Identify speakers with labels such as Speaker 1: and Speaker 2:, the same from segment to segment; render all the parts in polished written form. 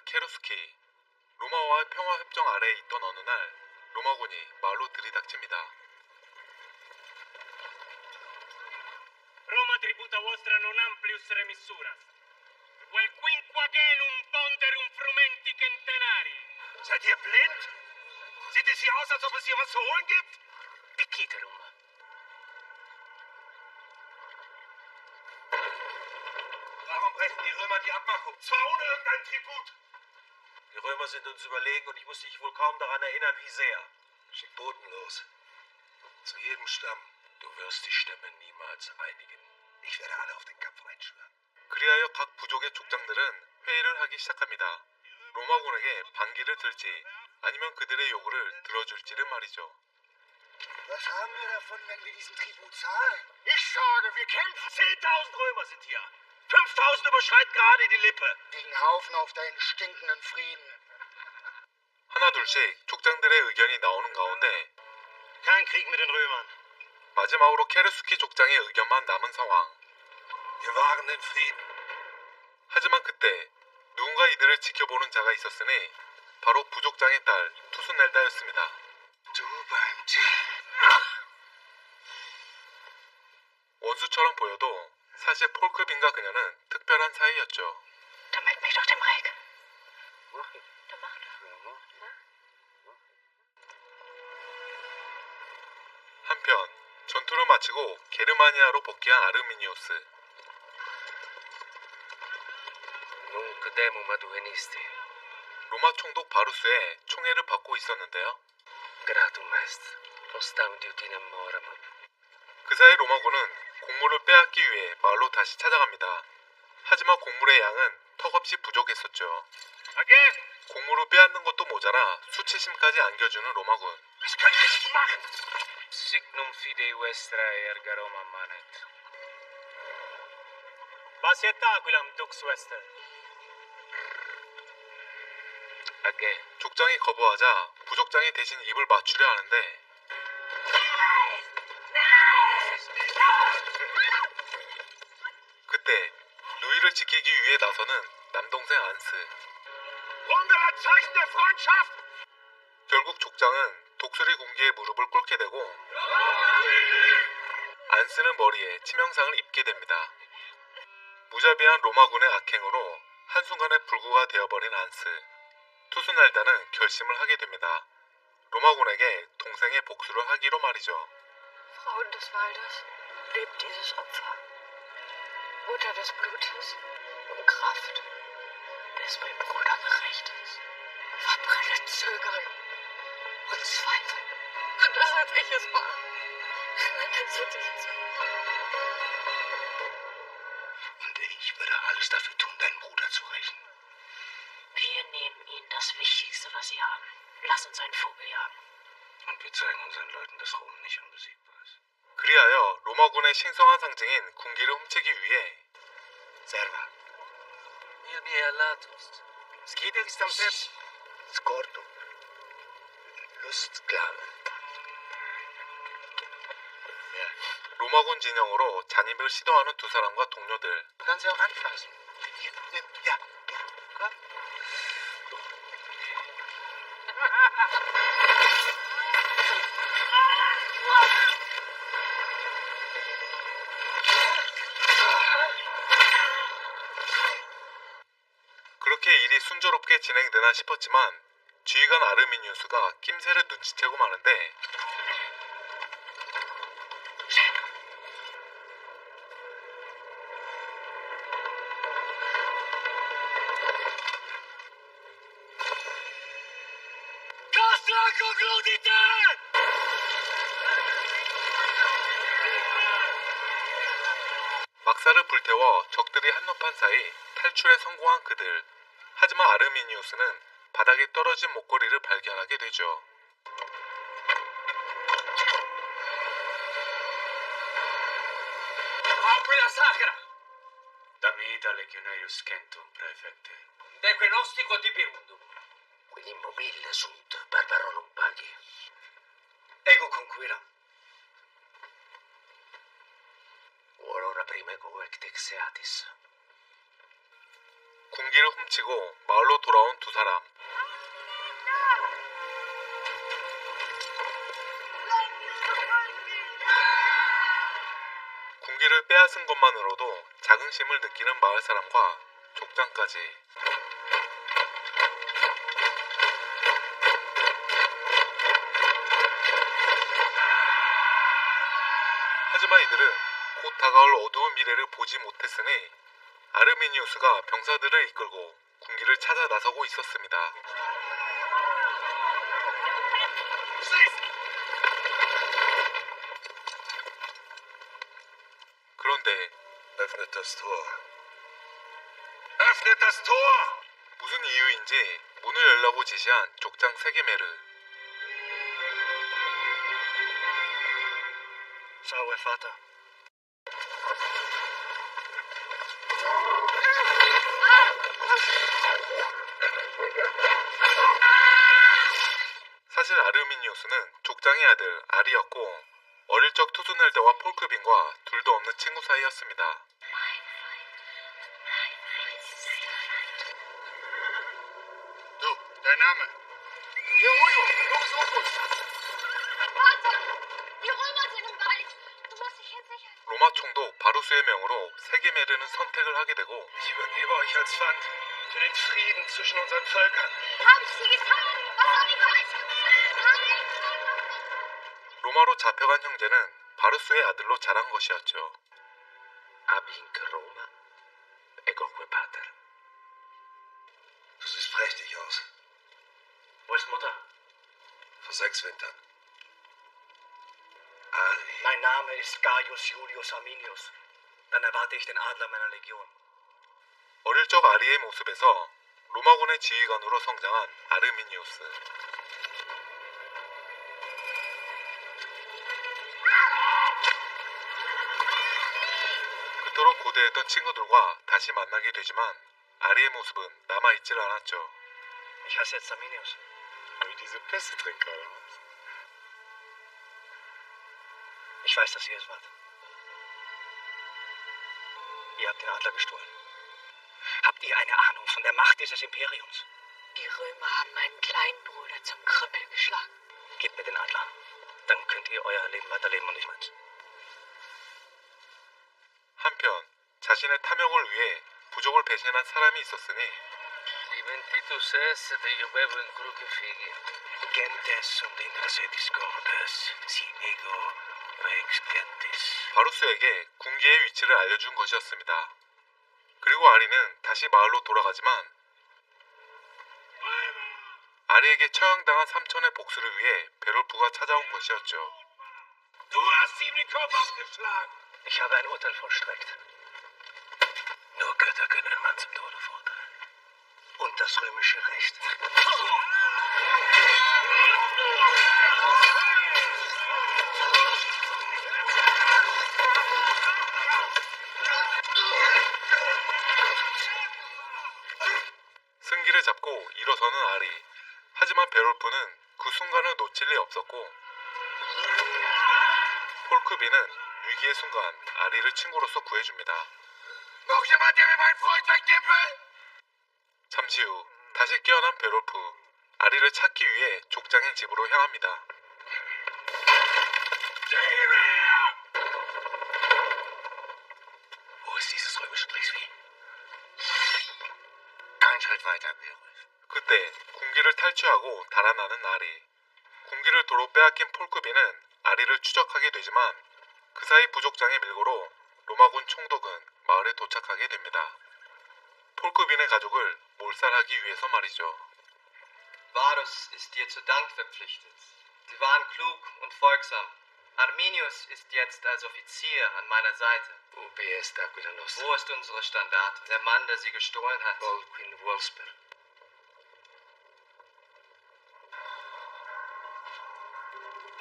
Speaker 1: 케르스키. 로마와의 평화협정 아래에 있던 어느 날 로마군이 말로 들이닥칩니다.
Speaker 2: Roma tributa vostra non amplius remissuras. Vel quinquagenum ponderum frumenti centenari.
Speaker 3: Seid ihr blind? Sieht es hier aus, als ob es hier was zu holen gibt?
Speaker 2: Piciterum.
Speaker 3: Warum brechen die Römer die Abmachung? Zwar ohne irgendeinen Tribut.
Speaker 4: Die Römer sind uns überlegen und ich muss dich wohl kaum daran erinnern, wie sehr.
Speaker 3: Schick Boten los. Zu jedem Stamm. Du wirst die Stämme niemals einigen. Ich werde alle auf den Kampf einschwören.
Speaker 1: 그리하여 각 부족의 족장들은 회의를 하기 시작합니다. 로마군에게 반기를 들지 아니면 그들의 요구를 들어줄지를 말이죠.
Speaker 3: Was haben wir davon, wenn wir diesen Tribut zahlen?
Speaker 4: Ich sage, wir kämpfen. 10.000 Römer sind hier. 5.000 überschreiten gerade die Lippe.
Speaker 3: Gegen Haufen auf deinen stinkenden Frieden.
Speaker 1: 하나 둘씩 족장들의 의견이 나오는 가운데
Speaker 4: Kein Krieg mit den Römern.
Speaker 1: 마지막으로 케르스키 족장의 의견만 남은 상황.
Speaker 3: Wir wahren den Frieden.
Speaker 1: 하지만 그때 누군가 이들을 지켜보는 자가 있었으니 바로 부족장의 딸 투스넬다였습니다.
Speaker 3: Du beim Tee.
Speaker 1: 원수처럼 보여도 사실 폴크빈과 그녀는 특별한 사이였죠.
Speaker 5: Da meldet mich doch dem Reck. Da mach doch.
Speaker 1: 한편 전투를 마치고 게르마니아로 복귀한 아르미니우스.
Speaker 4: Nunc demum aduenisti.
Speaker 1: 로마 총독 바루스의 총애를 받고 있었는데요.
Speaker 4: Gratum est. Postam diutinem moram.
Speaker 1: 그 사이 로마군은 곡물을 빼앗기 위해 마을로 다시 찾아갑니다. 하지만 곡물의 양은 턱없이 부족했었죠.
Speaker 4: Again.
Speaker 1: 곡물을 빼앗는 것도 모자라 수치심까지 안겨주는 로마군.
Speaker 4: Was könnt ihr nicht machen? Signum fidei vestra erga Roma manet.
Speaker 2: Vasiet aquilum dux vester.
Speaker 4: Again.
Speaker 1: 족장이 거부하자 부족장이 대신 입을 맞추려 하는데 그때 누이를 지키기 위해 나서는 남동생 안스.
Speaker 4: Unter das Zeichen der Freundschaft.
Speaker 1: 결국 족장은 독수리 공기에 무릎을 꿇게 되고 안스는 머리에 치명상을 입게 됩니다. 무자비한 로마군의 악행으로 한순간에 불구가 되어버린 안스. 투스날다는 결심을 하게 됩니다. 로마군에게 동생의 복수를 하기로 말이죠.
Speaker 5: Frauen des Waldes, lebt dieses Opfer. Mutter des Blutes und Kraft des mein Bruder gerecht ist. Verbrenne Zögern und Zweifel. Anders als ich es war. Zu diesem
Speaker 3: Und ich würde alles dafür tun, deinen Bruder zu rächen.
Speaker 5: Wir nehmen ihnen das Wichtigste, was sie haben. Lass uns einen Vogel jagen.
Speaker 3: Und wir zeigen unseren Leuten, dass Rom nicht unbesiegbar ist.
Speaker 1: 그리하여 로마군의 신성한 상징인 군기를 훔치기 위해
Speaker 3: Serva.
Speaker 4: Il mi alatus.
Speaker 3: Skide stampep. Scordo. Lustsklave.
Speaker 1: 로마군 진영으로 잔입을 시도하는 두 사람과 동료들.
Speaker 3: Du kannst sie auch anfassen. Hier, nimm. Ja. Komm.
Speaker 1: 그렇게 일이 순조롭게 진행되나 싶었지만 지휘관 아르미니우스가 낌새를 눈치채고 마는데
Speaker 4: Castra concludite!
Speaker 1: 막사를 불태워 적들이 한눈판 사이 탈출에 성공한 그들. 하지만 아르미니우스는 바닥에 떨어진 목걸이를 발견하게 되죠.
Speaker 4: Apri la sacra!
Speaker 2: Damita legionarius centum praefecte.
Speaker 4: Deque nostico tibiundum.
Speaker 3: Quid immobile sunt barbaronum pagi.
Speaker 4: Ego conquira.
Speaker 3: Aurora prima ego ecte exeatis.
Speaker 1: 군기를 훔치고 마을로 돌아온 두 사람. 군기를 빼앗은 것만으로도 자긍심을 느끼는 마을 사람과 족장까지. 하지만 이들은 곧 다가올 어두운 미래를 보지 못했으니 아르미니우스가 병사들을 이끌고 군기를 찾아 나서고 있었습니다. 그런데
Speaker 3: Öffnet das Tor. Öffnet das Tor!
Speaker 1: 무슨 이유인지 문을 열라고 지시한 족장 세게메르.
Speaker 4: Sauer Vater.
Speaker 1: 사실 아르미니우스는 족장의 아들 아리였고 어릴 적 투스넬드와 폴크빈과 둘도 없는 친구 사이였습니다.
Speaker 3: Du, dein Name?
Speaker 6: Jojo, los, los! Vater! Die Römer sind im Wald! Du musst dich hinsichern.
Speaker 1: 로마 총독 바루스의 명으로 세게메르는 선택을 하게 되고
Speaker 3: Ich übergebe euch als Pfand für den Frieden zwischen unseren Völkern.
Speaker 6: Hab ich sie getan? Was hab ich falsch gemacht? Nein!
Speaker 1: 로마로 잡혀간 형제는 바루스의 아들로 자란 것이었죠.
Speaker 3: Abinke Roma, Egoque Pater. Du siehst prächtig aus.
Speaker 4: Wo ist Mutter?
Speaker 3: Vor 6 Wintern. Ari.
Speaker 4: Mein Name ist Gaius Julius Arminius. Dann erwarte ich den Adler meiner Legion.
Speaker 1: 어릴 적 아리의 모습에서 로마군의 지휘관으로 성장한 아르미니우스. 그토록 고대했던 친구들과 다시 만나게 되지만 아리의 모습은 남아있질 않았죠.
Speaker 4: Ich heiße jetzt Arminius.
Speaker 3: Wie diese Pestetrinker, oder was?
Speaker 4: Ich weiß, dass ihr es wart. Ihr habt den Adler gestohlen. Habt ihr eine Ahnung von der Macht dieses Imperiums?
Speaker 5: Die Römer haben meinen kleinen Bruder zum Krüppel geschlagen.
Speaker 4: Gebt mir den Adler. Dann könnt ihr euer Leben weiterleben und ich meins.
Speaker 1: 한편 자신의 탐욕을 위해 부족을 배신한 사람이 있었으니
Speaker 7: Titus est de Jobeben crucifigi.
Speaker 3: Gentes und intercetis cordes, si ego rex gentis.
Speaker 1: 바루스에게 군기의 위치를 알려준 것이었습니다. 그리고 아리는 다시 마을로 돌아가지만 아리에게 처형당한 삼촌의 복수를 위해 베롤프가 찾아온 것이었죠.
Speaker 3: Du hast ihm den Kopf abgeschlagen.
Speaker 4: Ich habe ein Urteil vollstreckt.
Speaker 3: Nur Götter können einen Mann zum Tode verurteilen.
Speaker 4: Und das römische Recht.
Speaker 1: 승기를 잡고 일어서는 아리. 하지만 베롤프는 그 순간을 놓칠 리 없었고 폴크비는 위기의 순간 아리를 친구로서 구해줍니다.
Speaker 3: Noch jemand, der mir meinen Freund weggeben will?
Speaker 1: 잠시 후 다시 깨어난 베롤프. 아리를 찾기 위해 족장의 집으로 향합니다.
Speaker 3: Wo ist dieses römische Drecksvieh? Kein Schritt weiter, Beowulf.
Speaker 1: 그때 군기를 탈취하고 달아나는 아리. 군기를 도로 빼앗긴 폴크비는 아리를 추적하게 되지만 그 사이 부족장의 밀고로 로마군 총독은 마을에 도착하게 됩니다. 폴크빈의 가족을 몰살하기 위해서 말이죠.
Speaker 7: Varus ist dir zu Dank verpflichtet. Sie waren klug und folgsam. Arminius ist jetzt als Offizier an meiner Seite.
Speaker 3: Ubi est Aquila Nostra?
Speaker 7: Wo ist unsere Standarte? Der Mann, der sie gestohlen hat.
Speaker 3: Volquin Wolfsper.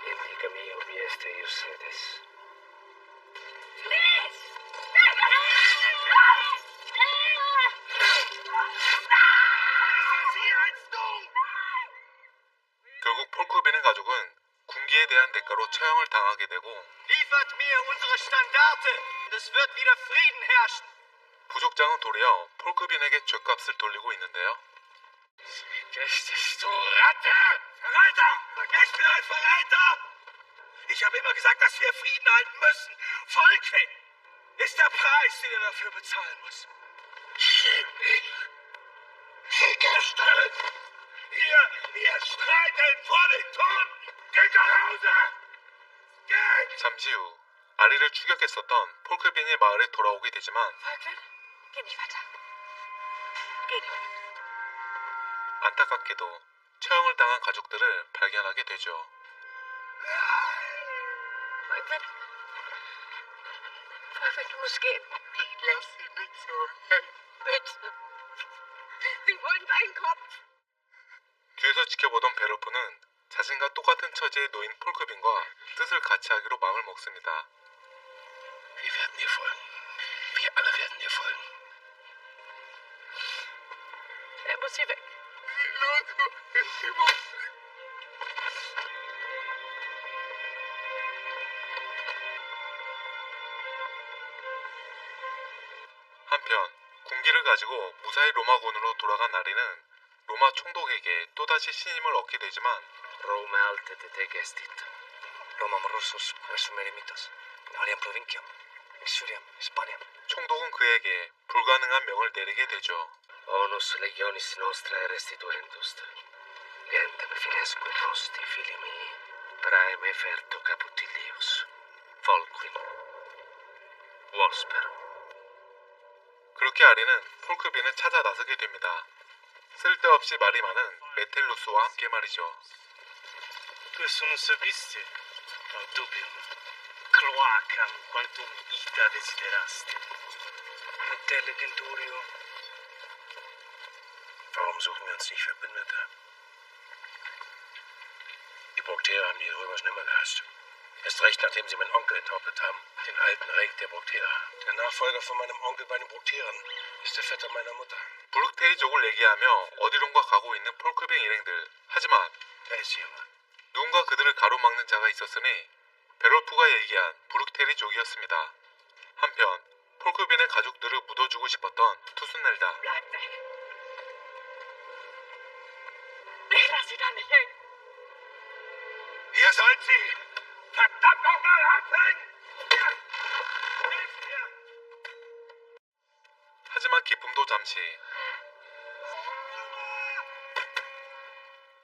Speaker 4: Indica me ubi est eius sedes.
Speaker 1: 결국 폴크빈의 가족은 군기에 대한 대가로 처형을 당하게 되고
Speaker 7: Liefert mir unsere Standarte, und es wird wieder Frieden herrschen.
Speaker 1: 부족장은 도리어 폴크빈에게 죗값을 돌리고 있는데요.
Speaker 4: Vergesst du Ratte! Verräter! Vergesst mir ein Verräter! Ich habe immer gesagt, dass wir Frieden halten müssen. Volkwin ist der Preis, den er dafür bezahlen muss. Schäm dich! Sicherstellen! Ihr streitet vor den Toten! Geht nach Hause! Geht!
Speaker 1: 잠시 후 아리를 추격했었던 폴크빈이 마을에 돌아오게 되지만
Speaker 5: Volkwin, geh nicht weiter. Geh nicht.
Speaker 1: 안타깝게도 처형을 당한 가족들을 발견하게 되죠.
Speaker 5: Volkwin. Volkwin, du musst gehen.
Speaker 6: Ich lass sie nicht so hängen.
Speaker 5: Bitte. Sie wollen deinen Kopf.
Speaker 1: 뒤에서 지켜보던 베르프는 자신과 똑같은 처지에 놓인 폴크빈과 뜻을 같이 하기로 마음을 먹습니다.
Speaker 3: Wir werden dir folgen. Wir alle werden dir folgen.
Speaker 5: Er muss hier weg.
Speaker 6: Sie muss.
Speaker 1: 한편 군기를 가지고 무사히 로마군으로 돌아간 아리는 로마 총독에게 또다시 신임을 얻게 되지만
Speaker 7: Rome alte te gestit.
Speaker 3: Roma Russos, resumérimitas. Aliam provinciam. Exuriam, Spaniam.
Speaker 1: 총독은 그에게 불가능한 명을 내리게 되죠.
Speaker 7: Onus legionis nostrae restituendust. Gentem finesque rosti, fili mii. Praeme ferto caputilius. Volquin. Vospero.
Speaker 1: 그렇게 아리는 폴크빈을 찾아 나서게 됩니다. 쓸데없이 말이 많은 메텔루스와 함께 말이죠.
Speaker 2: Tu sono sabiste, o dubium, cloacam quantum ita desideraste.
Speaker 3: Intelligenturio. Warum suchen wir uns nicht Verbündete? Die Brokterer haben die Römer schon immer gehasst. Erst recht, nachdem sie meinen Onkel enthauptet haben. Den alten Reck der Brokterer. Der Nachfolger von meinem Onkel bei den Brokterern ist der Vetter meiner Mutter.
Speaker 1: 브룩테리족을 얘기하며 어디론가 가고 있는 폴크빈 일행들. 하지만
Speaker 3: Der ist jemand.
Speaker 1: 누군가 그들을 가로막는 자가 있었으니 베롤프가 얘기한 브룩테리족이었습니다. 한편 폴크빈의 가족들을 묻어주고 싶었던 투순넬다.
Speaker 5: Bleib weg. Ich lass sie da nicht hängen.
Speaker 4: Ihr sollt sie verdammt nochmal abhängen! Hilft mir!
Speaker 1: 하지만 기쁨도 잠시.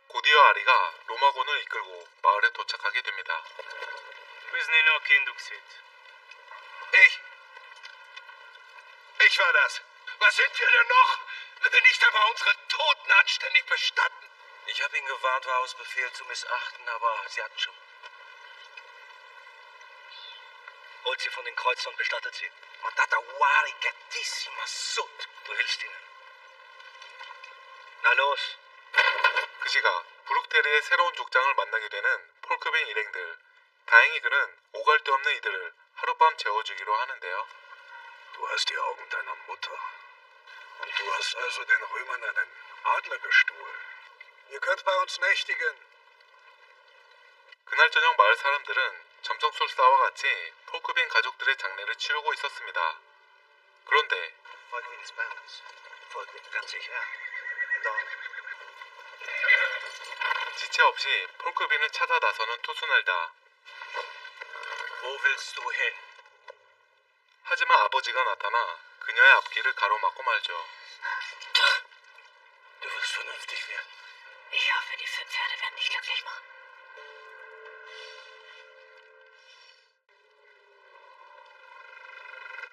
Speaker 1: 곧이어 아리가 로마군을 이끌고 마을에 도착하게 됩니다.
Speaker 2: Quis ne no induxit.
Speaker 3: Ich war das. Was sind wir denn noch, wenn wir nicht einmal unsere Toten anständig bestatten? Ich habe ihn gewarnt, Varus Befehl zu missachten, aber sie hatten schon...
Speaker 4: Holt sie von den Kreuzern und bestattet sie.
Speaker 3: Mandata wari gatissima sut.
Speaker 4: Du hilfst ihnen. Na los.
Speaker 1: 그 시각 브룩테리의 새로운 족장을 만나게 되는 폴크빈 일행들. 다행히 그는 오갈 데 없는 이들을 하룻밤 재워주기로 하는데요.
Speaker 3: Du hast die Augen deiner Mutter. Und du hast also den Römern einen Adler gestohlen. Ihr könnt bei uns nächtigen.
Speaker 1: 그날 저녁 마을 사람들은 점성술사와 같이 폴크빈 가족들의 장례를 치르고 있었습니다. 그런데
Speaker 3: Volkwin ist bei uns. Volkwin, ganz sicher. Doch.
Speaker 1: 지체 없이 폴크빈을 찾아 나서는 투순엘다.
Speaker 3: Wo willst du hin?
Speaker 1: 하지만 아버지가 나타나 그녀의 앞길을 가로막고 말죠.
Speaker 3: Du wirst vernünftig werden.
Speaker 5: Ich hoffe, die 5 Pferde werden dich glücklich machen.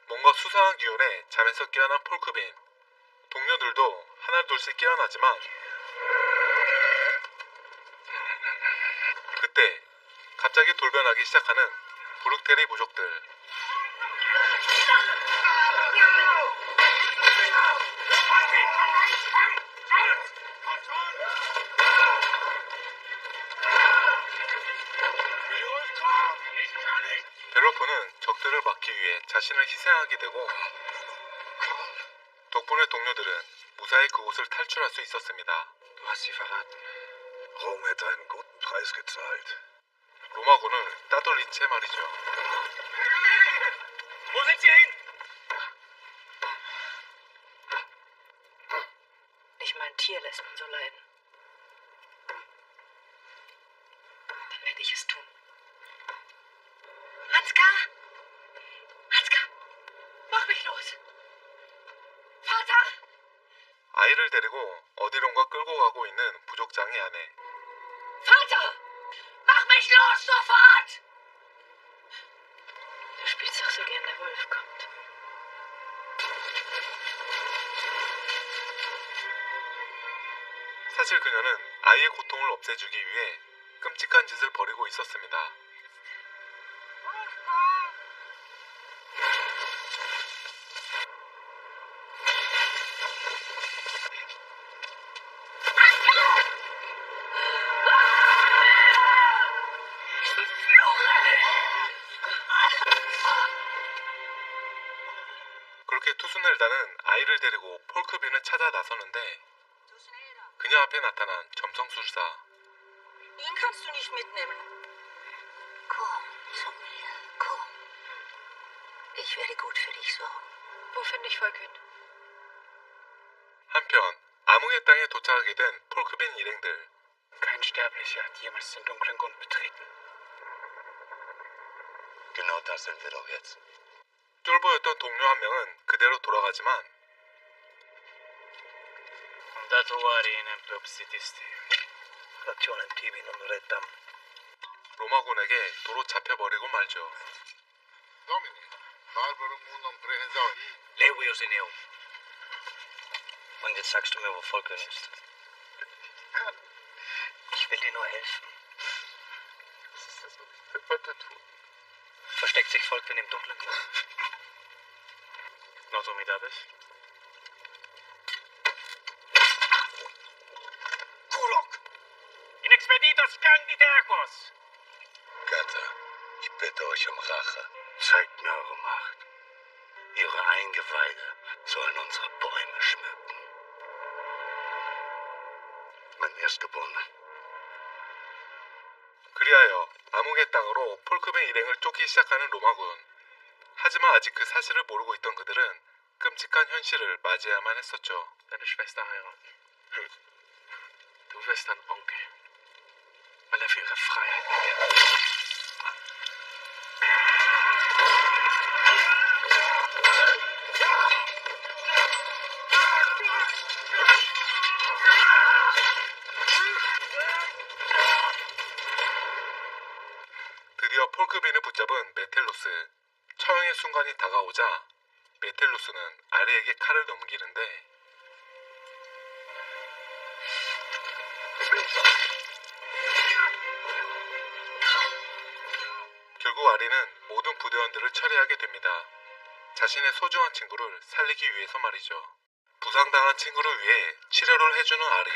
Speaker 1: 뭔가 수상한 기운에 잠에서 깨어난 폴크빈. 동료들도 하나둘씩 깨어나지만 그때 갑자기 돌변하기 시작하는 브룩테리 부족들. 베로프는 적들을 막기 위해 자신을 희생하게 되고 덕분에 동료들은 무사히 그곳을 탈출할 수 있었습니다.
Speaker 3: Du hast sie verraten. Rom hätte einen guten Preis gezahlt.
Speaker 1: 로마군을 따돌린 채 말이죠.
Speaker 2: Wo sind sie hin?
Speaker 5: so leiden. Dann werde ich es tun. Ansgar! Ansgar! Mach mich los! Vater!
Speaker 1: 아이를 데리고 어디론가 끌고 가고 있는 부족장의 아내.
Speaker 5: Vater! Mach mich los, sofort! Du spielst doch so gern, der Wolf kommt.
Speaker 1: 사실 그녀는 아이의 고통을 없애주기 위해 끔찍한 짓을 벌이고 있었습니다. 그렇게 투스넬다는 아이를 데리고 폴크빈을 찾아 나서는데 그녀 앞에 나타난 점성술사.
Speaker 5: Ihn kannst du nicht mitnehmen. Komm zu mir, komm. Ich werde gut für dich sorgen. Wo finde ich Volkün?
Speaker 1: 한편 암흑의 땅에 도착하게 된 폴크빈 일행들.
Speaker 2: Kein Sterblicher hat jemals den dunklen Grund betreten.
Speaker 3: Genau das sind wir doch jetzt.
Speaker 1: 쫄보였던 동료 한 명은 그대로 돌아가지만
Speaker 2: Da trovare in empupsitisti.
Speaker 4: Frazione Tibi non rettam.
Speaker 1: 로마군에게 도로 잡혀버리고 말죠.
Speaker 4: Levius in Eum. Und jetzt sagst du mir, wo Volkön ist. Ich will dir nur helfen. Versteckt sich Volkön im dunklen Grund.
Speaker 2: No tu mi da bist?
Speaker 4: Kurok!
Speaker 2: In expeditos Candidacos!
Speaker 3: Götter, ich bitte euch um Rache.
Speaker 4: Zeigt mir eure Macht. Ihre Eingeweide sollen unsere Bäume schmücken. Mein Erstgeborener.
Speaker 1: 그리하여 암흑의 땅으로 폴크빈 일행을 쫓기 시작하는 로마군. 하지만 아직 그 사실을 모르고 있던 그들은 끔찍한 현실을 맞이해야만 했었죠.
Speaker 2: Deine Schwester heiraten. Du wirst ein Onkel. Weil er für ihre Freiheit gekämpft hat.
Speaker 1: 드디어 폴크빈을 붙잡은 메텔로스. 처형의 순간이 다가오자 메텔로스는 아리에게 칼을 넘기는데 결국 아리는 모든 부대원들을 처리하게 됩니다. 자신의 소중한 친구를 살리기 위해서 말이죠. 부상당한 친구를 위해 치료를 해주는 아리.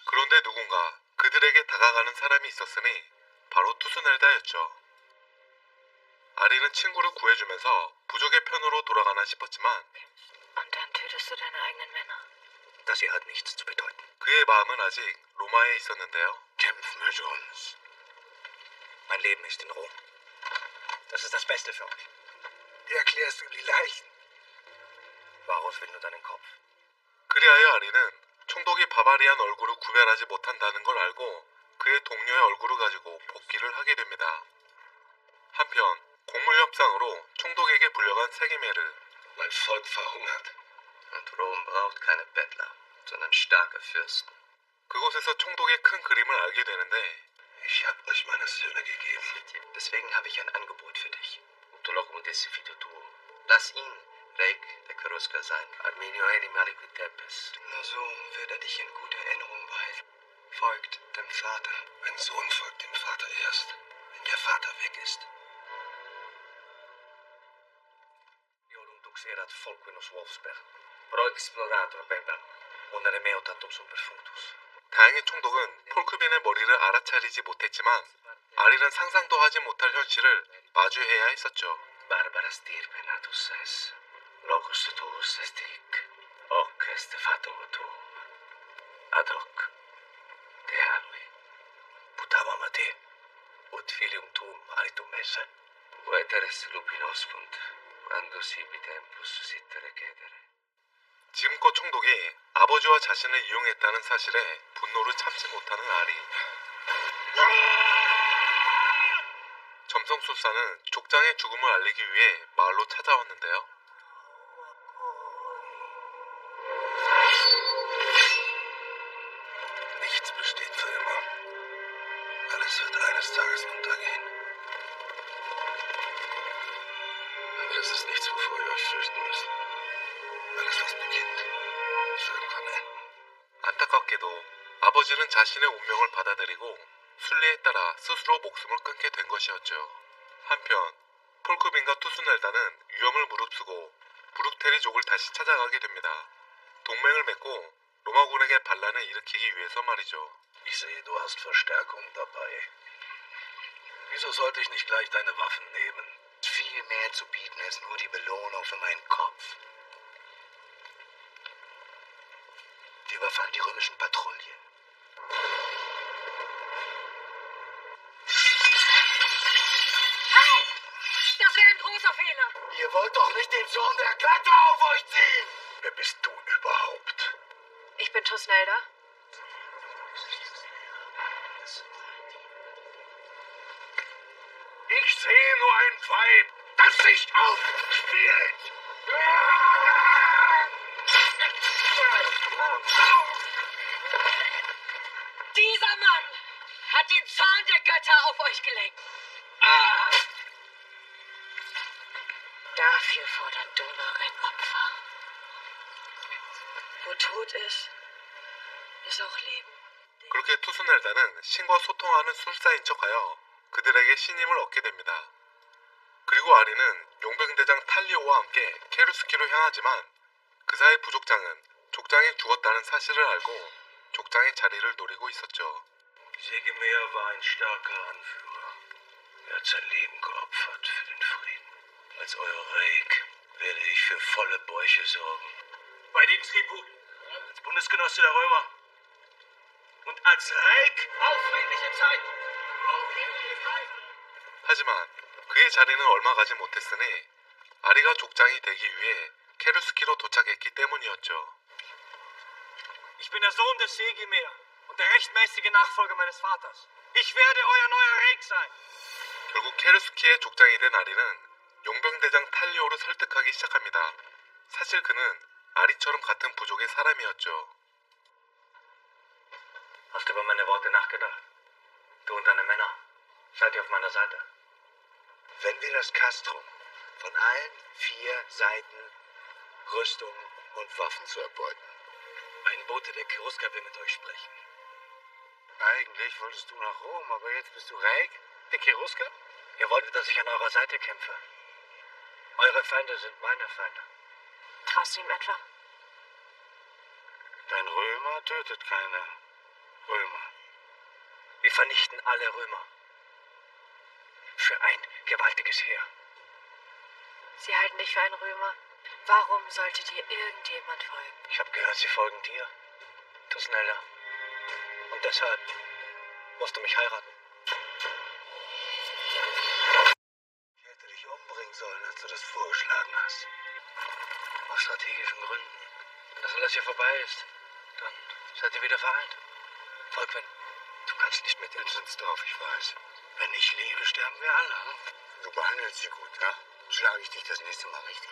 Speaker 1: 그런데 누군가 그들에게 다가가는 사람이 있었으니 바로 투스넬다였죠. 아리는 친구를 구해주면서 부족의 편으로 돌아가나 싶었지만
Speaker 5: Und dann tötest du deine eigenen Männer.
Speaker 4: Das hier hat nichts zu bedeuten.
Speaker 1: 그의 마음은 아직 로마에 있었는데요.
Speaker 4: Kämpfen wir uns. Mein Leben ist in Rom. Das ist das Beste für euch. Wie erklärst du die Leichen? Varus will nur deinen Kopf.
Speaker 1: 그리하여 아리는 총독이 바바리안 얼굴을 구별하지 못한다는 걸 알고 그의 동료의 얼굴을 가지고 복귀를 하게 됩니다. 한편 곡물 협상으로 총독에게 불려간 세기메르.
Speaker 3: Mein Volk verhungert.
Speaker 7: Und Rom braucht keine Bettler, sondern starke Fürsten.
Speaker 1: 그곳에서 총독의 큰 그림을 알게 되는데
Speaker 3: Ich habe euch meine Söhne gegeben.
Speaker 7: Deswegen habe ich ein Angebot für dich. Lass ihn, Reik, der Cherusker sein.
Speaker 4: Arminio Erimarico Tepes.
Speaker 7: Nur so wird er dich in guter Erinnerung behalten. Folgt dem Vater.
Speaker 3: Ein Sohn folgt dem Vater erst, wenn der Vater weg ist.
Speaker 4: Joudun dux erat Volquinus Wolfsberg. Pro explorator bebam. Onere meo tantum sum perfunctus.
Speaker 1: 다행히 총독은 폴크빈의 머리를 알아차리지 못했지만 아리는 상상도 하지 못할 현실을 마주해야 했었죠.
Speaker 4: Barbaras tirpenatus es. Locus tuus est hic. Hoc est fatum tuum. Ad hoc. Te alui. Putavam a te. Ut filium tuum aritum esse.
Speaker 7: Veteres lupinoscunt.
Speaker 3: Quando sibi tempus sittere cedere.
Speaker 1: 지금껏 총독이 아버지와 자신을 이용했다는 사실에 분노를 참지 못하는 아리. 점성술사는 족장의 죽음을 알리기 위해 마을로 찾아왔는데요.
Speaker 3: Nichts besteht für immer. Alles wird eines Tages untergehen. Aber das ist nichts, wovor ihr euch fürchten müsst. Alles, was beginnt, ist irgendwann enden.
Speaker 1: 안타깝게도 아버지는 자신의 운명을 받아들이고 순리에 따라 스스로 목숨을 끊게 된 것이었죠. 한편 폴크빈과 투스넬다는 위험을 무릅쓰고 브룩테리족을 다시 찾아가게 됩니다. 동맹을 맺고 로마군에게 반란을 일으키기 위해서 말이죠.
Speaker 3: Ich sehe, du hast Verstärkung dabei. Wieso sollte ich nicht gleich deine Waffen nehmen?
Speaker 4: Viel mehr zu bieten als nur die Belohnung für meinen Kopf. Wir überfallen die römischen Patrouillen.
Speaker 5: Halt! Das wäre ein großer Fehler.
Speaker 4: Ihr wollt doch nicht den Zorn der Götter auf euch ziehen!
Speaker 3: Wer bist du überhaupt?
Speaker 5: Ich bin Tusnelda.
Speaker 3: Ich sehe nur ein Weib, das sich aufspielt.
Speaker 5: Dieser Mann hat den Zorn der Götter auf euch gelenkt. Dafür fordert Donor ein Opfer. Wo Tod ist, ist auch Leben.
Speaker 1: 그렇게 투스넬다는 신과 소통하는 술사인 척하여 그들에게 신임을 얻게 됩니다. 그리고 아리는 용병대장 탈리오와 함께 케루스키로 향하지만 그 사이 부족장은 족장이 죽었다는 사실을 알고 족장의 자리를 노리고 있었죠.
Speaker 3: Segemeer war ein starker Anführer. Er hat sein Leben geopfert für den Frieden. Als euer Reik werde ich für volle Bäuche sorgen. Bei den Tributen, als Bundesgenosse der Römer. Und als Reik auf friedliche Zeiten. Auf friedliche Zeiten.
Speaker 1: 하지만 그의 자리는 얼마 가지 못했으니 아리가 족장이 되기 위해 케루스키로 도착했기 때문이었죠.
Speaker 4: Ich bin der Sohn des Segemeer und der rechtmäßige Nachfolger meines Vaters. Ich werde euer neuer Reik sein.
Speaker 1: 결국 케루스키의 족장이 된 아리는 용병대장 탈리오를 설득하기 시작합니다. 사실 그는 아리처럼 같은 부족의 사람이었죠.
Speaker 4: Hast du über meine Worte nachgedacht? Du und deine Männer. Seid ihr auf meiner Seite? Wenn wir das Castrum von allen 4 Seiten Rüstung und Waffen zu erbeuten. Ein Bote der Cherusker will mit euch sprechen. Eigentlich wolltest du nach Rom, aber jetzt bist du Reik, der Cherusker? Ihr wolltet, dass ich an eurer Seite kämpfe. Eure Feinde sind meine Feinde.
Speaker 5: Traust du ihm etwa?
Speaker 4: Dein Römer tötet keine Römer. Wir vernichten alle Römer. Für ein gewaltiges Heer.
Speaker 5: Sie halten dich für einen Römer. Warum sollte dir irgendjemand folgen?
Speaker 4: Ich habe gehört, sie folgen dir. Tusnelda. Und deshalb musst du mich heiraten. Ich hätte dich umbringen sollen, als du das vorgeschlagen hast. Aus strategischen Gründen. Wenn das alles hier vorbei ist, dann seid ihr wieder vereint. Volkwin, du kannst nicht mit Insens drauf, ich weiß. Wenn ich lebe, sterben wir alle. Hm? Du behandelst sie gut, ja? Schlage ich dich das nächste Mal richtig.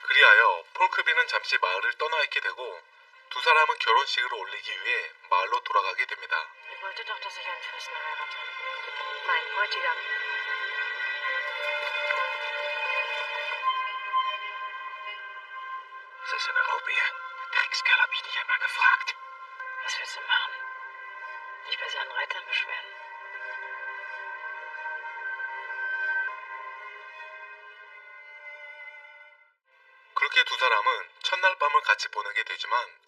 Speaker 1: 그리하여 폴크비는 잠시 마을을 떠나 있게 되고 두 사람은 결혼식을 올리기 위해 마을로 돌아가게 됩니다.
Speaker 5: Ihr wolltet doch, dass ich einen Fürsten heirate. Mein Bräutigam.
Speaker 4: Das ist eine Raubär. Der Dreckskerl hat mich nicht einmal gefragt.
Speaker 5: Was willst du machen? Dich bei seinen Reitern beschweren?
Speaker 1: 그렇게 두 사람은 첫날 밤을 같이 보내게 되지만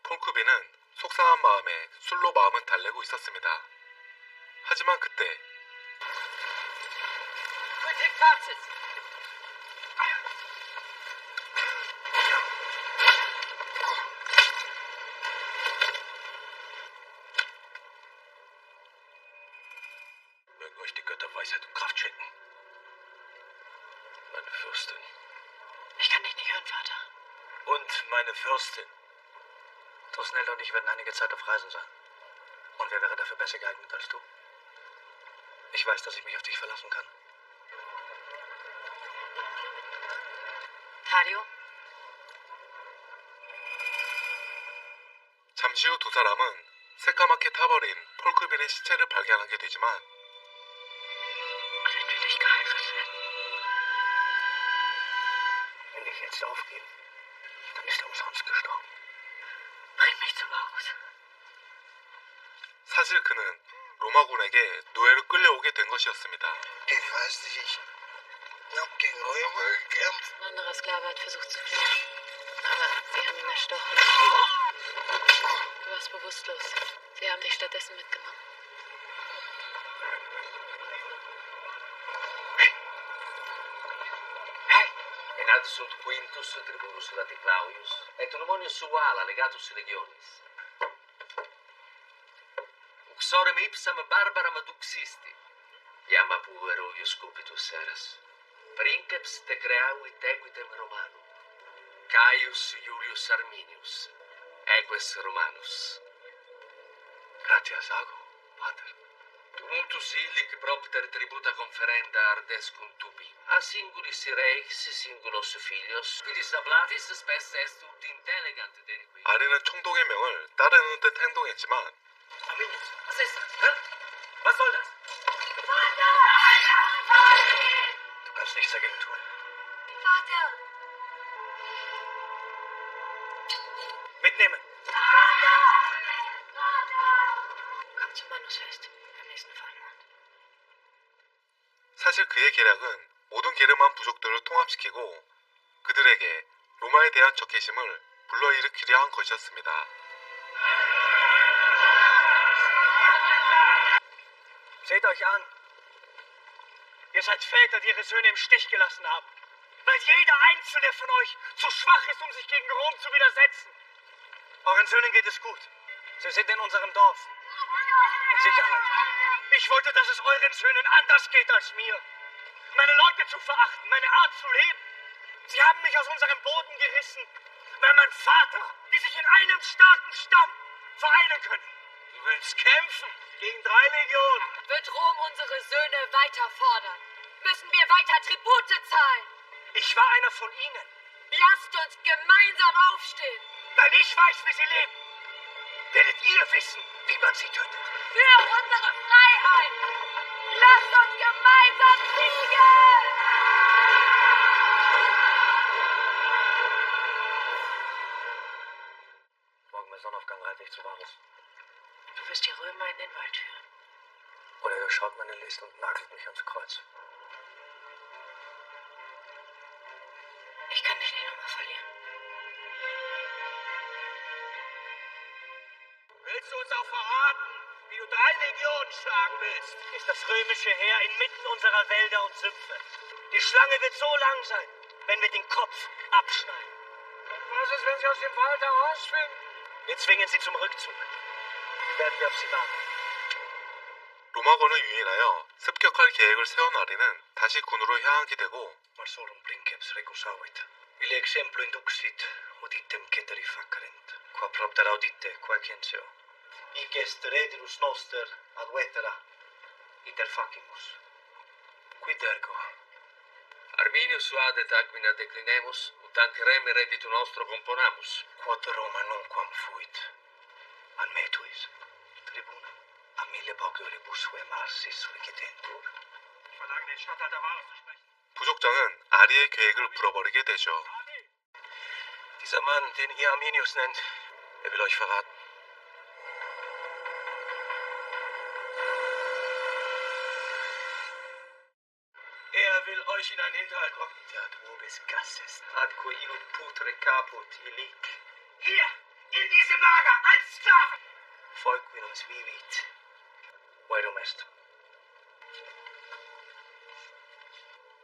Speaker 1: 폴크비는 속상한 마음에 술로 마음은 달래고 있었습니다. 하지만 그때
Speaker 5: Quick, Fazit!
Speaker 3: meine Fürstin.
Speaker 5: Ich kann dich nicht hören, Vater.
Speaker 3: Und meine Fürstin.
Speaker 4: Thusnelda und ich werden einige Zeit auf Reisen sein. Und wer wäre dafür besser geeignet als du? Ich weiß, dass ich mich auf dich verlassen kann.
Speaker 5: Tadio?
Speaker 1: 잠시 후 두 사람은 새까맣게 타버린 폴크빈의 시체를 발견하게 되지만
Speaker 5: Sind wir dich geheiratet?
Speaker 4: Wenn wir jetzt aufgeben, dann ist er umsonst gestorben.
Speaker 5: Bring mich zum Haus.
Speaker 1: 사실 그는 로마군에게 노예로 끌려오게 된 것이었습니다.
Speaker 3: Ich weiß nicht, ich hab gegen Römer gekämpft.
Speaker 5: Ein anderer Sklave hat versucht zu fliehen. Aber sie haben ihn erstochen. Du warst bewusstlos. Sie haben dich stattdessen mitgenommen.
Speaker 2: Enatus sunt quintus tribunus lati Claudius, et nomonius suala legatus legionis. Uxorem ipsam barbaram aduxisti, iam puero ius cupitus eras. Princeps te creavit equitem Romanum, Caius Julius Arminius, eques Romanus.
Speaker 4: Gratias ago, Pater.
Speaker 2: Tumultus illic propter tributa conferenda ardescunt ubi. A singulis reis, singulos filios, quidis ablatis spes est ut intellegant deniqui.
Speaker 1: 아리는 총독의 명을 따르는 듯 행동했지만
Speaker 2: Arminius, was ist das? Hä? Was soll das?
Speaker 4: Du kannst nichts dagegen tun.
Speaker 6: Vater!
Speaker 4: Mitnehmen!
Speaker 5: Komm zum Manusfest. Am nächsten Vollmond.
Speaker 1: 사실 그의 계략은 모든 게르만 부족들을 통합시키고 그들에게 로마에 대한 적개심을 불러일으키려 한 것이었습니다.
Speaker 4: Seht euch an. Ihr seid Väter, die ihre Söhne im Stich gelassen haben. Weil jeder einzelne von euch zu schwach ist, um sich gegen Rom zu widersetzen. Euren Söhnen geht es gut. Sie sind in unserem Dorf. In Sicherheit. Ich wollte, dass es euren Söhnen anders geht als mir. Meine Leute zu verachten, meine Art zu leben. Sie haben mich aus unserem Boden gerissen, weil mein Vater, die sich in einem starken Stamm vereinen können.
Speaker 3: Du willst kämpfen gegen 3 Legionen.
Speaker 5: Wird Rom unsere Söhne weiter fordern? Müssen wir weiter Tribute zahlen?
Speaker 4: Ich war einer von ihnen.
Speaker 5: Lasst uns gemeinsam aufstehen.
Speaker 4: Weil ich weiß, wie sie leben, werdet ihr wissen, wie man sie tötet.
Speaker 5: Für unsere Freiheit. Lasst uns gemeinsam siegen.
Speaker 4: Morgen bei Sonnenaufgang reite ich zu Varus.
Speaker 5: Du wirst die Römer in den Wald führen.
Speaker 4: Oder er durchschaut meine List und nagelt mich ans Kreuz.
Speaker 5: Ich kann dich nicht nochmal verlieren.
Speaker 3: Willst du uns auch verraten, wie du 3 Legionen schlagen willst?
Speaker 4: Ist das römische Heer inmitten unserer Wälder und Sümpfe. Die Schlange wird so lang sein, wenn wir den Kopf abschneiden.
Speaker 3: Was ist, wenn sie aus dem Wald herausfinden?
Speaker 4: Wir zwingen sie zum Rückzug. Werden wir auf sie warten.
Speaker 1: 로마군을 유인하여 습격할 계획을 세운 아리는 다시 군으로 향하게 되고
Speaker 4: Marsorum princeps recusavit. Il exemplo induxit, auditem ceteri facerent. Qua propter audite, quaecenseo. Hic est redilus noster ad vetera. Iter facimus. Quid ergo?
Speaker 2: Arminius suadet aquina declinemus, ut anquerem redditu nostro componamus.
Speaker 4: Quod Roma nunquam fuit. An metuis, tribuna, a mille paucioribusque marsis requidentur.
Speaker 3: Ich verlange den Statthalter Varus zu sprechen.
Speaker 1: 부족장은 아리의 계획을 풀어버리게 되죠.
Speaker 4: Dieser Mann, den ihr Arminius nennt, er will euch verraten.
Speaker 3: Er will euch in einen Hinterhalt locken.
Speaker 4: Teat vobis gasses, adque ilut putre caput illic.
Speaker 3: Hier, in diesem Lager, als Sklaven!
Speaker 4: Foequinus vivit. Verum est.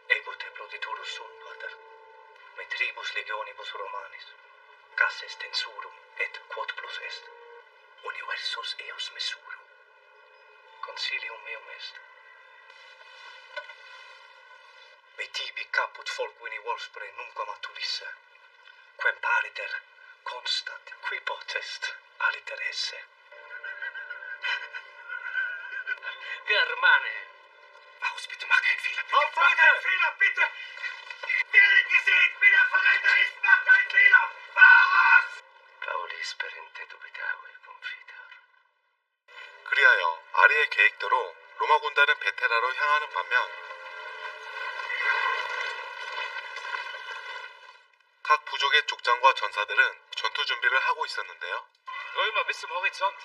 Speaker 4: Ego te ploditurus sum, pater. Me tribus legionibus Romanis. Casses tensurum, et quod plus est. Universus eos messurum. Consilium meum est. Me tibi caput
Speaker 3: folkui in Wolfsburg nunquam matulisse. Quem pariter constat, qui potest aliter esse.
Speaker 2: Germane.
Speaker 3: Aus, bitte mach keinen Fehler. Bitte.
Speaker 4: Auf, mach keinen Fehler, bitte! Wer ihn gesehen, wer der Verräter ist, macht keinen Fehler! Varus!
Speaker 2: Paulis perinte dubitavi confitor.
Speaker 1: 그리하여 아리의 계획대로 로마 군단은 베테라로 향하는 반면 각 부족의 족장과 전사들은 전투 준비를 하고 있었는데요.
Speaker 4: Römer bis zum Horizont.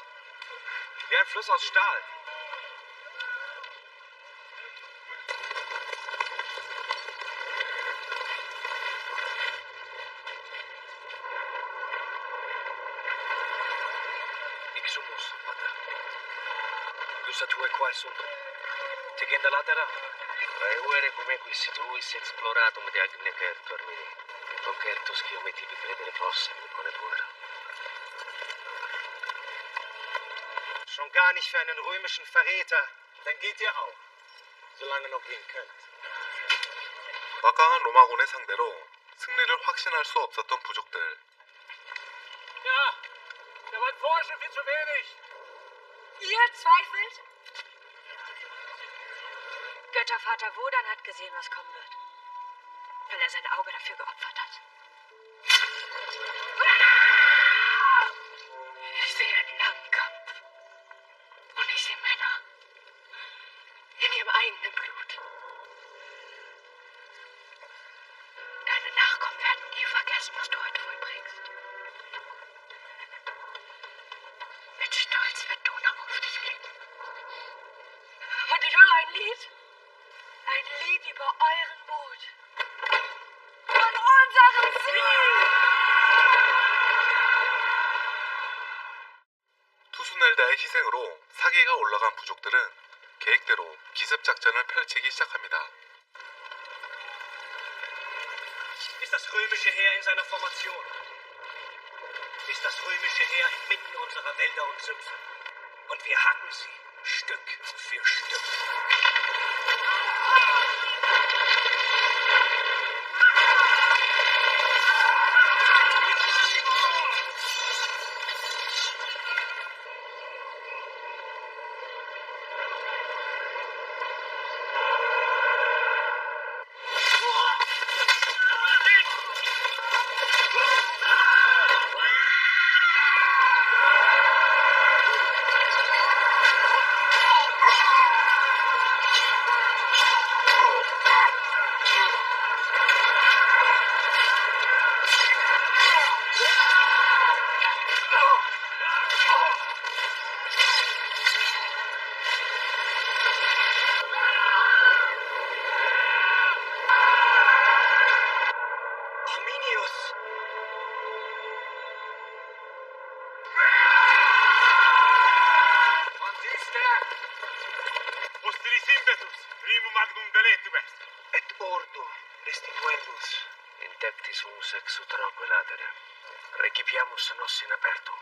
Speaker 4: Wie ein Fluss aus Stahl.
Speaker 3: Ixumus, pater. Iusatue quae sunt. Tegenda latera.
Speaker 2: Praevere come quis tuis exploratum de agne certor mini. Concertus quio me tibi credere possem con pura.
Speaker 3: Schon gar nicht für einen römischen Verräter. Dann geht ihr auch. Solange noch gehen könnt.
Speaker 1: 막강한 로마군의 상대로 승리를 확신할 수 없었던 부족들.
Speaker 4: Ja, da waren vorher schon viel zu wenig.
Speaker 5: Ihr zweifelt? Göttervater Wodan hat gesehen, was kommen wird. Weil er sein Auge dafür geopfert hat. Ich sehe einen langen Kampf. Und ich sehe Männer. In ihrem eigenen Blut. Deine Nachkommen werden nie vergessen, was du heute vollbringst. Mit Stolz wird Donau auf dich blicken. Und ich will ein Lied. Ein Lied über euren Mut. Von unserem Sieg!
Speaker 1: 투수넬다의 희생으로 사기가 올라간 부족들은 계획대로 기습 작전을 펼치기 시작합니다.
Speaker 3: Ist das römische Heer in seiner Formation? Ist das römische Heer inmitten unserer Wälder und Sümpfe? Und wir hacken sie Stück für Stück. Arminius!
Speaker 4: Ostris impetus, primum magnum deletum est.
Speaker 3: Et ordo restituendus.
Speaker 2: Intectis uns ex utroque latere. Recipiamus nos in aperto.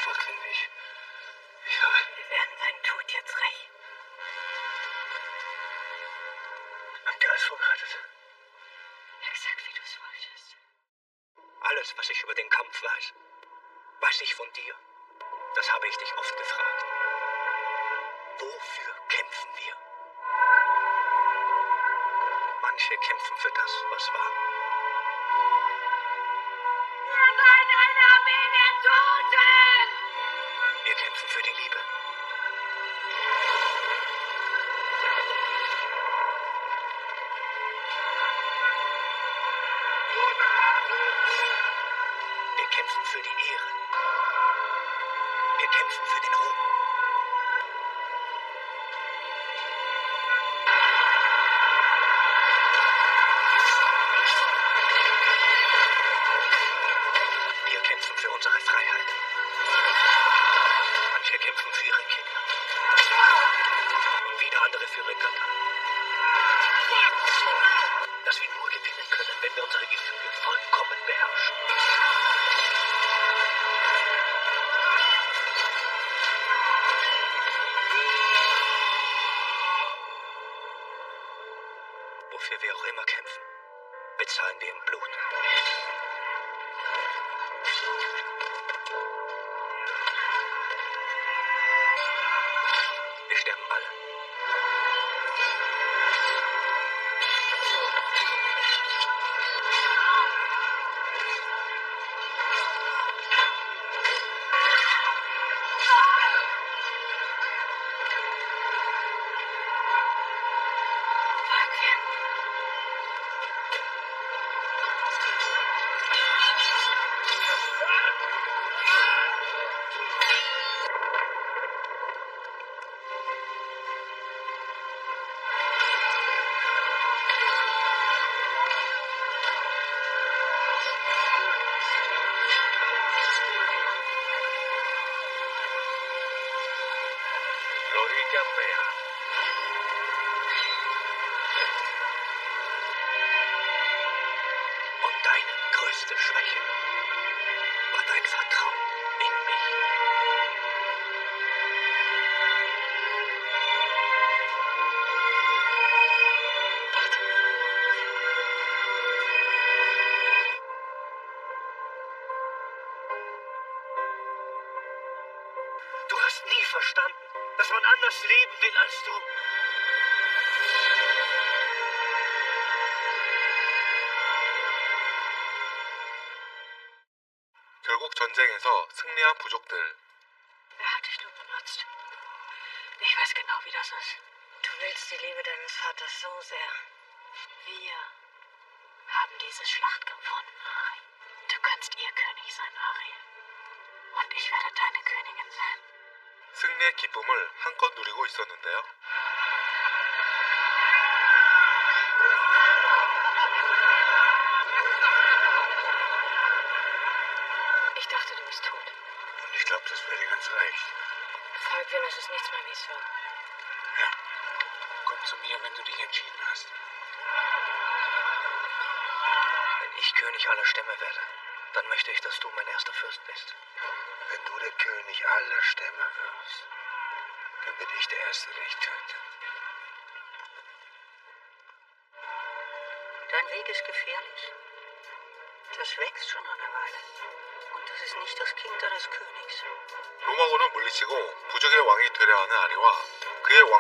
Speaker 3: Warte nicht. Ich habe...
Speaker 5: Wir werden seinen Tod jetzt rächen.
Speaker 3: Habt ihr alles vorbereitet?
Speaker 5: Exakt wie du es wolltest.
Speaker 3: Alles, was ich über den Kampf weiß, weiß ich von dir. Das habe ich dich oft gefragt. Wofür kämpfen wir? Manche kämpfen für das, was war.
Speaker 5: Ihr seid eine Armee der Toten!
Speaker 3: Wir kämpfen für die Liebe. Wir kämpfen für die Ehre. Wir kämpfen für den Ruhm. Wir kämpfen für unsere Freiheit. Manche kämpfen für ihre Kinder. Und wieder andere für ihre Götter. Dass wir nur gewinnen können, wenn
Speaker 4: wenn wir unsere Gefühle vollkommen beherrschen. Wofür wir auch immer kämpfen, bezahlen wir im Blut. Wir sterben alle. Florida Mea. Und deine größte Schwäche war dein Vertrauen in mich. Du hast nie verstanden, dass man anders leben will als du.
Speaker 1: 결국 전쟁에서 승리한 부족들.
Speaker 5: Er hat dich nur benutzt. Ich weiß genau, wie das ist. Du willst die Liebe deines Vaters so sehr. Wir haben diese Schlacht gewonnen, Ari. Du kannst ihr König sein, Ari. Und ich werde deine Königin sein.
Speaker 1: 승리의 기쁨을 한껏 누리고 있었는데요.
Speaker 5: Ich dachte, du bist tot.
Speaker 4: Und ich glaube, das wäre dir ganz recht.
Speaker 5: Falkwin, es ist nichts mehr, wie es war.
Speaker 4: Ja. Komm zu mir, wenn du dich entschieden hast. Wenn ich König aller Stämme werde, dann möchte ich, dass du mein erster Fürst bist. Wenn du der König aller Stämme wirst, dann bin ich der Erste, der dich tötet.
Speaker 5: Dein Weg ist gefährlich. Das wächst schon eine Weile. Und das ist nicht das Kind deines Königs.
Speaker 1: 로마군을 물리치고 부족의 왕이 되려 하는 아리와 그의 왕